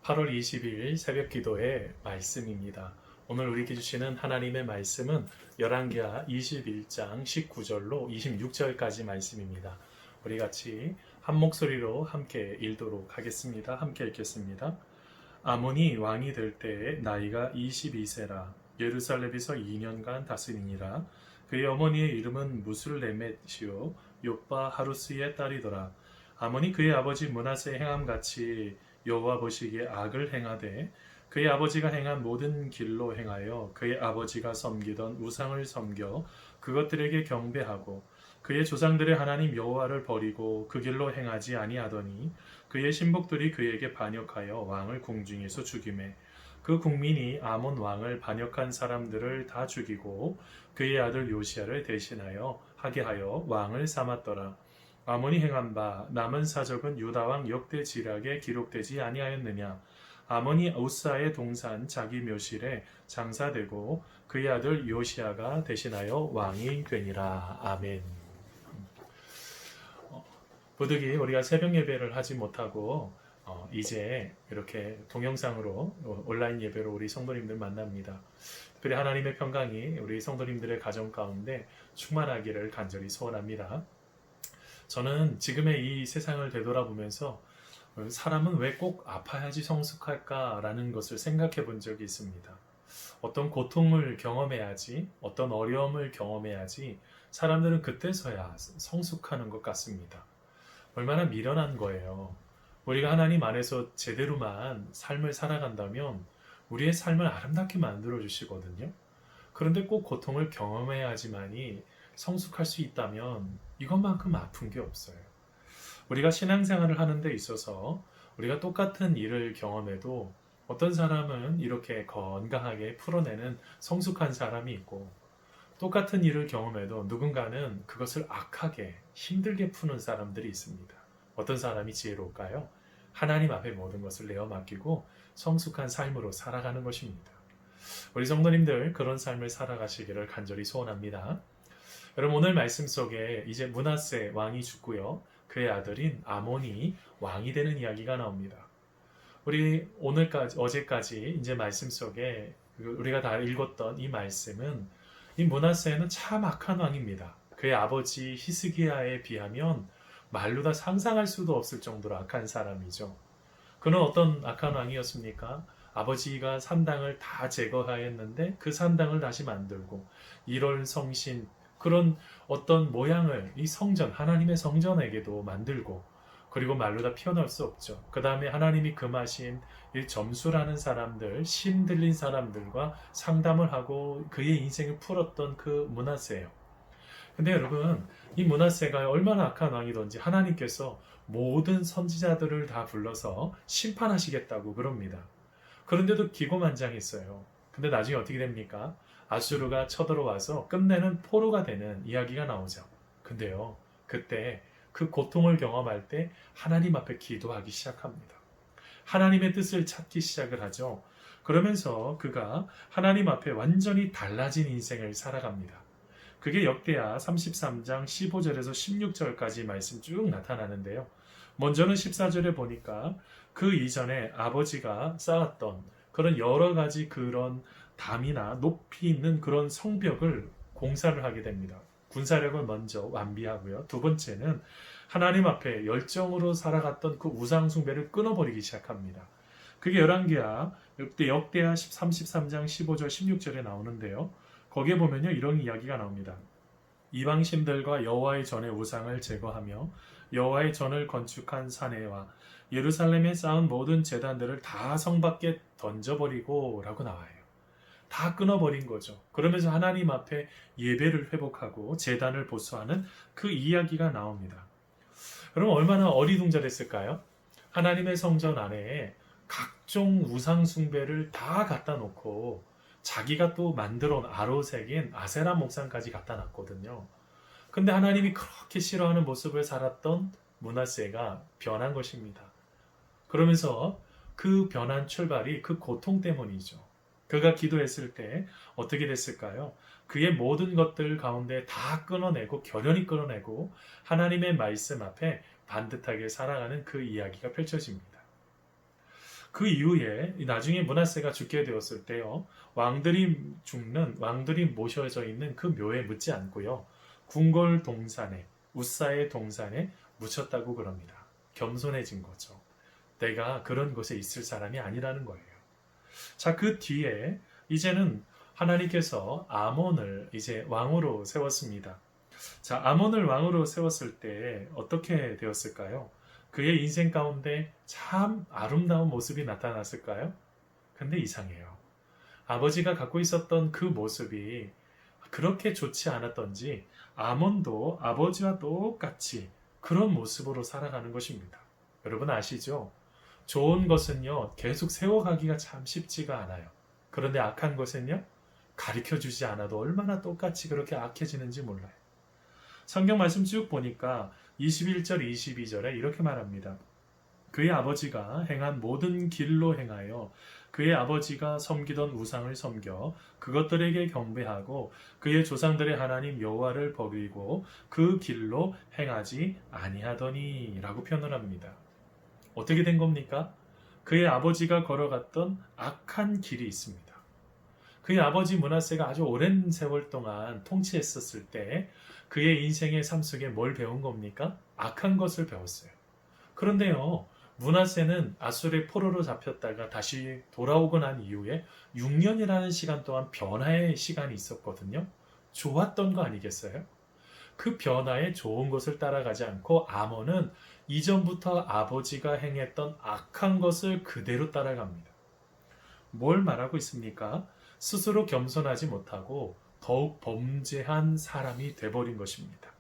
8월 20일 새벽 기도의 말씀입니다. 오늘 우리에게 주시는 하나님의 말씀은 열왕기하 21장 19절로 26절까지 말씀입니다. 우리 같이 한 목소리로 함께 읽도록 하겠습니다. 함께 읽겠습니다. 아몬이 왕이 될 때에 나이가 22세라 예루살렘에서 2년간 다스리니라. 그의 어머니의 이름은 무술레мет이요 요빠 하루스의 딸이더라. 아몬이 그의 아버지 므낫세의 행함같이 여호와 보시기에 악을 행하되 그의 아버지가 행한 모든 길로 행하여 그의 아버지가 섬기던 우상을 섬겨 그것들에게 경배하고 그의 조상들의 하나님 여호와를 버리고 그 길로 행하지 아니하더니 그의 신복들이 그에게 반역하여 왕을 궁중에서 죽이매 그 국민이 아몬 왕을 반역한 사람들을 다 죽이고 그의 아들 요시야를 대신하여 하게 하여 왕을 삼았더라. 아몬이 행한 바 남은 사적은 유다왕 역대지략에 기록되지 아니하였느냐. 아몬이 우사의 동산 자기 묘실에 장사되고 그의 아들 요시야가 대신하여 왕이 되니라. 아멘. 부득이 우리가 새벽 예배를 하지 못하고 이제 이렇게 동영상으로 온라인 예배로 우리 성도님들 만납니다. 특별히 하나님의 평강이 우리 성도님들의 가정 가운데 충만하기를 간절히 소원합니다. 저는 지금의 이 세상을 되돌아보면서 사람은 왜 꼭 아파야지 성숙할까라는 것을 생각해 본 적이 있습니다. 어떤 고통을 경험해야지, 어떤 어려움을 경험해야지 사람들은 그때서야 성숙하는 것 같습니다. 얼마나 미련한 거예요. 우리가 하나님 안에서 제대로만 삶을 살아간다면 우리의 삶을 아름답게 만들어 주시거든요. 그런데 꼭 고통을 경험해야지만이 성숙할 수 있다면 이것만큼 아픈 게 없어요. 우리가 신앙생활을 하는 데 있어서 우리가 똑같은 일을 경험해도 어떤 사람은 이렇게 건강하게 풀어내는 성숙한 사람이 있고 똑같은 일을 경험해도 누군가는 그것을 악하게 힘들게 푸는 사람들이 있습니다. 어떤 사람이 지혜로울까요? 하나님 앞에 모든 것을 내어 맡기고 성숙한 삶으로 살아가는 것입니다. 우리 성도님들 그런 삶을 살아가시기를 간절히 소원합니다. 여러분 오늘 말씀 속에 이제 므낫세 왕이 죽고요. 그의 아들인 아몬이 왕이 되는 이야기가 나옵니다. 우리 오늘까지 어제까지 이제 말씀 속에 우리가 다 읽었던 이 말씀은 이 므낫세는 참 악한 왕입니다. 그의 아버지 히스기야에 비하면 말로 다 상상할 수도 없을 정도로 악한 사람이죠. 그는 어떤 악한 왕이었습니까? 아버지가 산당을 다 제거하였는데 그 산당을 다시 만들고 일월 성신 그런 어떤 모양을 이 성전, 하나님의 성전에게도 만들고 그리고 말로 다 표현할 수 없죠. 그 다음에 하나님이 금하신 이 점수라는 사람들, 신 들린 사람들과 상담을 하고 그의 인생을 풀었던 그 므낫세예요. 근데 여러분, 이 므낫세가 얼마나 악한 왕이든지 하나님께서 모든 선지자들을 다 불러서 심판하시겠다고 그럽니다. 그런데도 기고만장했어요. 근데 나중에 어떻게 됩니까? 아수르가 쳐들어와서 끝내는 포로가 되는 이야기가 나오죠. 근데요, 그때 그 고통을 경험할 때 하나님 앞에 기도하기 시작합니다. 하나님의 뜻을 찾기 시작을 하죠. 그러면서 그가 하나님 앞에 완전히 달라진 인생을 살아갑니다. 그게 역대하 33장 15절에서 16절까지 말씀 쭉 나타나는데요. 먼저는 14절에 보니까 그 이전에 아버지가 쌓았던 그런 여러 가지 그런 담이나 높이 있는 그런 성벽을 공사를 하게 됩니다. 군사력을 먼저 완비하고요. 두 번째는 하나님 앞에 열정으로 살아갔던 그 우상 숭배를 끊어버리기 시작합니다. 그게 열왕기하 역대하 33장 15절 16절에 나오는데요. 거기에 보면요 이런 이야기가 나옵니다. 이방 신들과 여호와의 전의 우상을 제거하며 여호와의 전을 건축한 사내와 예루살렘에 쌓은 모든 제단들을 다 성 밖에 던져버리고 라고 나와요. 다 끊어버린 거죠. 그러면서 하나님 앞에 예배를 회복하고 제단을 보수하는 그 이야기가 나옵니다. 여러분 얼마나 어리둥절했을까요? 하나님의 성전 안에 각종 우상 숭배를 다 갖다 놓고 자기가 또 만들어 온 아로색인 아세라 목상까지 갖다 놨거든요. 근데 하나님이 그렇게 싫어하는 모습을 살았던 므낫세가 변한 것입니다. 그러면서 그 변한 출발이 그 고통 때문이죠. 그가 기도했을 때 어떻게 됐을까요? 그의 모든 것들 가운데 다 끊어내고 결연히 끊어내고 하나님의 말씀 앞에 반듯하게 살아가는 그 이야기가 펼쳐집니다. 그 이후에 나중에 므낫세가 죽게 되었을 때요. 왕들이 모셔져 있는 그 묘에 묻지 않고요. 궁궐 동산에 우사의 동산에 묻혔다고 그럽니다. 겸손해진 거죠. 내가 그런 곳에 있을 사람이 아니라는 거예요. 자, 그 뒤에 이제는 하나님께서 아몬을 이제 왕으로 세웠습니다. 자, 아몬을 왕으로 세웠을 때 어떻게 되었을까요? 그의 인생 가운데 참 아름다운 모습이 나타났을까요? 근데 이상해요. 아버지가 갖고 있었던 그 모습이 그렇게 좋지 않았던지 아몬도 아버지와 똑같이 그런 모습으로 살아가는 것입니다. 여러분 아시죠? 좋은 것은요, 계속 세워가기가 참 쉽지가 않아요. 그런데 악한 것은요, 가르쳐 주지 않아도 얼마나 똑같이 그렇게 악해지는지 몰라요. 성경 말씀 쭉 보니까 21절, 22절에 이렇게 말합니다. 그의 아버지가 행한 모든 길로 행하여 그의 아버지가 섬기던 우상을 섬겨 그것들에게 경배하고 그의 조상들의 하나님 여호와를 버리고 그 길로 행하지 아니하더니 라고 표현을 합니다. 어떻게 된 겁니까? 그의 아버지가 걸어갔던 악한 길이 있습니다. 그의 아버지 므낫세가 아주 오랜 세월 동안 통치했었을 때 그의 인생의 삶 속에 뭘 배운 겁니까? 악한 것을 배웠어요. 그런데요, 므낫세는 아수르의 포로로 잡혔다가 다시 돌아오고 난 이후에 6년이라는 시간 동안 변화의 시간이 있었거든요. 좋았던 거 아니겠어요? 그 변화에 좋은 것을 따라가지 않고 아몬은 이전부터 아버지가 행했던 악한 것을 그대로 따라갑니다. 뭘 말하고 있습니까? 스스로 겸손하지 못하고 더욱 범죄한 사람이 돼버린 것입니다.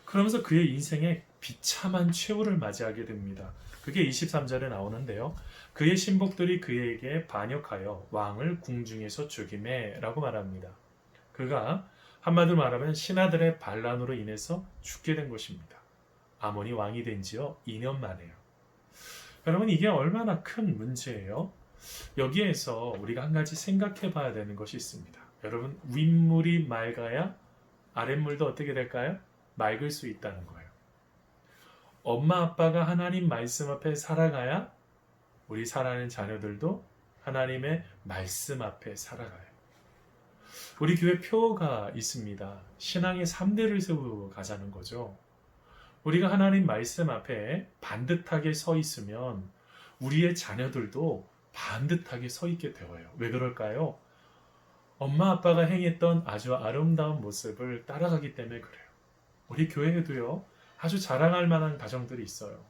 그러면서 그의 인생에 비참한 최후를 맞이하게 됩니다. 그게 23절에 나오는데요. 그의 신복들이 그에게 반역하여 왕을 궁중에서 죽이매 라고 말합니다. 그가 한마디로 말하면 신하들의 반란으로 인해서 죽게 된 것입니다. 아몬이 왕이 된 지요 2년 만에요. 여러분 이게 얼마나 큰 문제예요? 여기에서 우리가 한 가지 생각해 봐야 되는 것이 있습니다. 여러분 윗물이 맑아야 아랫물도 어떻게 될까요? 맑을 수 있다는 거예요. 엄마 아빠가 하나님 말씀 앞에 살아가야 우리 사랑하는 자녀들도 하나님의 말씀 앞에 살아가요. 우리 교회 표가 있습니다. 신앙의 3대를 세우고 가자는 거죠. 우리가 하나님 말씀 앞에 반듯하게 서 있으면 우리의 자녀들도 반듯하게 서 있게 되어요. 왜 그럴까요? 엄마 아빠가 행했던 아주 아름다운 모습을 따라가기 때문에 그래요. 우리 교회에도요, 아주 자랑할 만한 가정들이 있어요.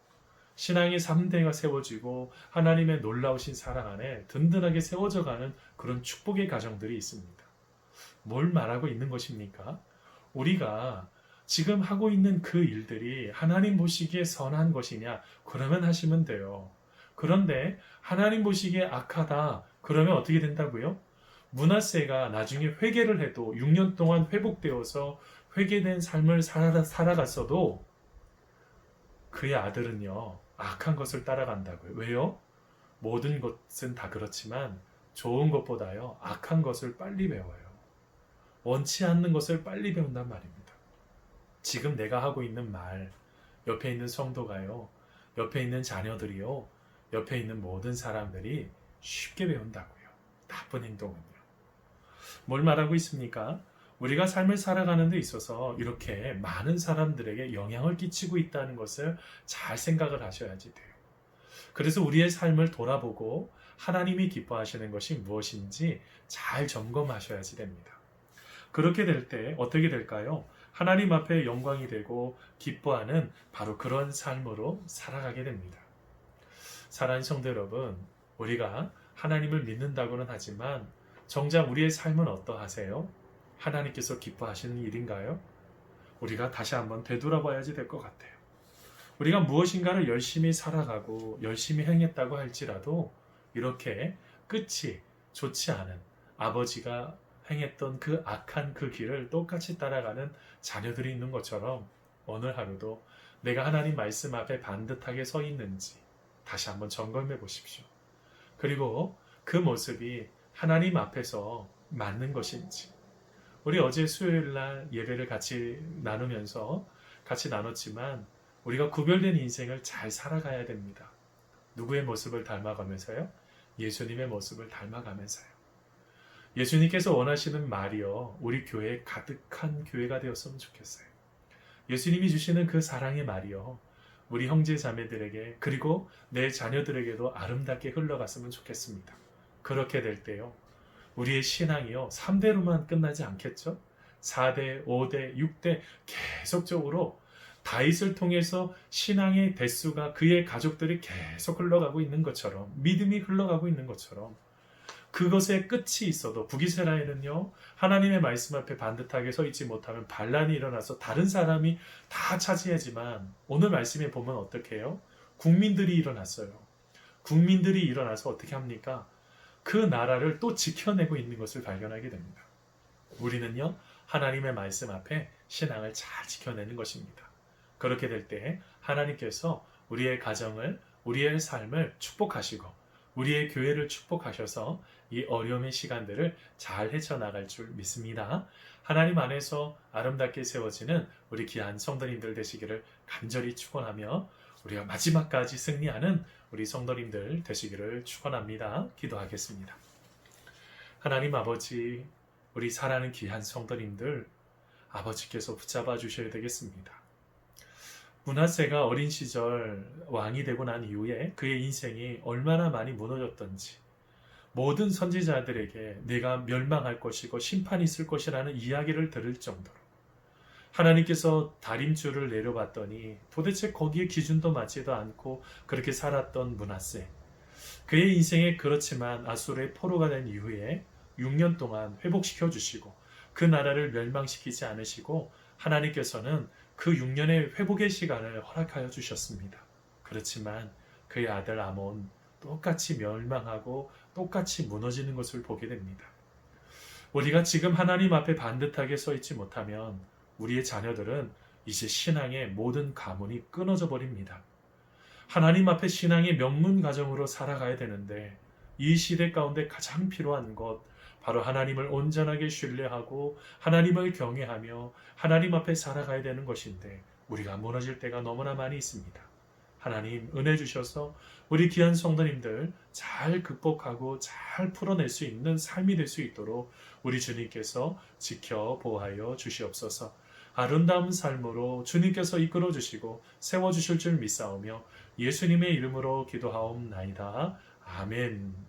신앙의 3대가 세워지고 하나님의 놀라우신 사랑 안에 든든하게 세워져 가는 그런 축복의 가정들이 있습니다. 뭘 말하고 있는 것입니까? 우리가 지금 하고 있는 그 일들이 하나님 보시기에 선한 것이냐? 그러면 하시면 돼요. 그런데 하나님 보시기에 악하다. 그러면 어떻게 된다고요? 므낫세가 나중에 회개를 해도 6년 동안 회복되어서 회개된 삶을 살아갔어도 그의 아들은요, 악한 것을 따라간다고요. 왜요? 모든 것은 다 그렇지만 좋은 것보다요, 악한 것을 빨리 배워요. 원치 않는 것을 빨리 배운단 말입니다. 지금 내가 하고 있는 말, 옆에 있는 성도가요, 옆에 있는 자녀들이요, 옆에 있는 모든 사람들이 쉽게 배운다고요. 나쁜 행동은요. 뭘 말하고 있습니까? 우리가 삶을 살아가는 데 있어서 이렇게 많은 사람들에게 영향을 끼치고 있다는 것을 잘 생각을 하셔야지 돼요. 그래서 우리의 삶을 돌아보고 하나님이 기뻐하시는 것이 무엇인지 잘 점검하셔야지 됩니다. 그렇게 될 때 어떻게 될까요? 하나님 앞에 영광이 되고 기뻐하는 바로 그런 삶으로 살아가게 됩니다. 사랑하는 성도 여러분, 우리가 하나님을 믿는다고는 하지만 정작 우리의 삶은 어떠하세요? 하나님께서 기뻐하시는 일인가요? 우리가 다시 한번 되돌아봐야지 될 것 같아요. 우리가 무엇인가를 열심히 살아가고 열심히 행했다고 할지라도 이렇게 끝이 좋지 않은 아버지가 행했던 그 악한 그 길을 똑같이 따라가는 자녀들이 있는 것처럼 오늘 하루도 내가 하나님 말씀 앞에 반듯하게 서 있는지 다시 한번 점검해 보십시오. 그리고 그 모습이 하나님 앞에서 맞는 것인지. 우리 어제 수요일 날 예배를 같이 나누면서 같이 나눴지만 우리가 구별된 인생을 잘 살아가야 됩니다. 누구의 모습을 닮아가면서요? 예수님의 모습을 닮아가면서요. 예수님께서 원하시는 말이요, 우리 교회에 가득한 교회가 되었으면 좋겠어요. 예수님이 주시는 그 사랑의 말이요, 우리 형제 자매들에게 그리고 내 자녀들에게도 아름답게 흘러갔으면 좋겠습니다. 그렇게 될 때요, 우리의 신앙이요 3대로만 끝나지 않겠죠? 4대, 5대, 6대 계속적으로 다윗을 통해서 신앙의 대수가 그의 가족들이 계속 흘러가고 있는 것처럼, 믿음이 흘러가고 있는 것처럼, 그것에 끝이 있어도 북이스라엘은요, 하나님의 말씀 앞에 반듯하게 서 있지 못하면 반란이 일어나서 다른 사람이 다 차지하지만, 오늘 말씀에 보면 어떻게 해요? 국민들이 일어났어요. 국민들이 일어나서 어떻게 합니까? 그 나라를 또 지켜내고 있는 것을 발견하게 됩니다. 우리는요, 하나님의 말씀 앞에 신앙을 잘 지켜내는 것입니다. 그렇게 될 때 하나님께서 우리의 가정을, 우리의 삶을 축복하시고 우리의 교회를 축복하셔서 이 어려움의 시간들을 잘 헤쳐나갈 줄 믿습니다. 하나님 안에서 아름답게 세워지는 우리 귀한 성도님들 되시기를 간절히 축원하며 우리가 마지막까지 승리하는 우리 성도님들 되시기를 축원합니다. 기도하겠습니다. 하나님 아버지, 우리 사랑하는 귀한 성도님들 아버지께서 붙잡아 주셔야 되겠습니다. 므낫세가 어린 시절 왕이 되고 난 이후에 그의 인생이 얼마나 많이 무너졌던지, 모든 선지자들에게 내가 멸망할 것이고 심판이 있을 것이라는 이야기를 들을 정도로 하나님께서 다림줄을 내려봤더니 도대체 거기에 기준도 맞지도 않고 그렇게 살았던 므낫세, 그의 인생에 그렇지만 아수르의 포로가 된 이후에 6년 동안 회복시켜 주시고 그 나라를 멸망시키지 않으시고 하나님께서는 그 6년의 회복의 시간을 허락하여 주셨습니다. 그렇지만 그의 아들 아몬 똑같이 멸망하고 똑같이 무너지는 것을 보게 됩니다. 우리가 지금 하나님 앞에 반듯하게 서 있지 못하면 우리의 자녀들은 이제 신앙의 모든 가문이 끊어져 버립니다. 하나님 앞에 신앙의 명문 가정으로 살아가야 되는데 이 시대 가운데 가장 필요한 것, 바로 하나님을 온전하게 신뢰하고 하나님을 경외하며 하나님 앞에 살아가야 되는 것인데 우리가 무너질 때가 너무나 많이 있습니다. 하나님 은혜 주셔서 우리 귀한 성도님들 잘 극복하고 잘 풀어낼 수 있는 삶이 될 수 있도록 우리 주님께서 지켜 보호하여 주시옵소서. 아름다운 삶으로 주님께서 이끌어 주시고 세워 주실 줄 믿사오며 예수님의 이름으로 기도하옵나이다. 아멘.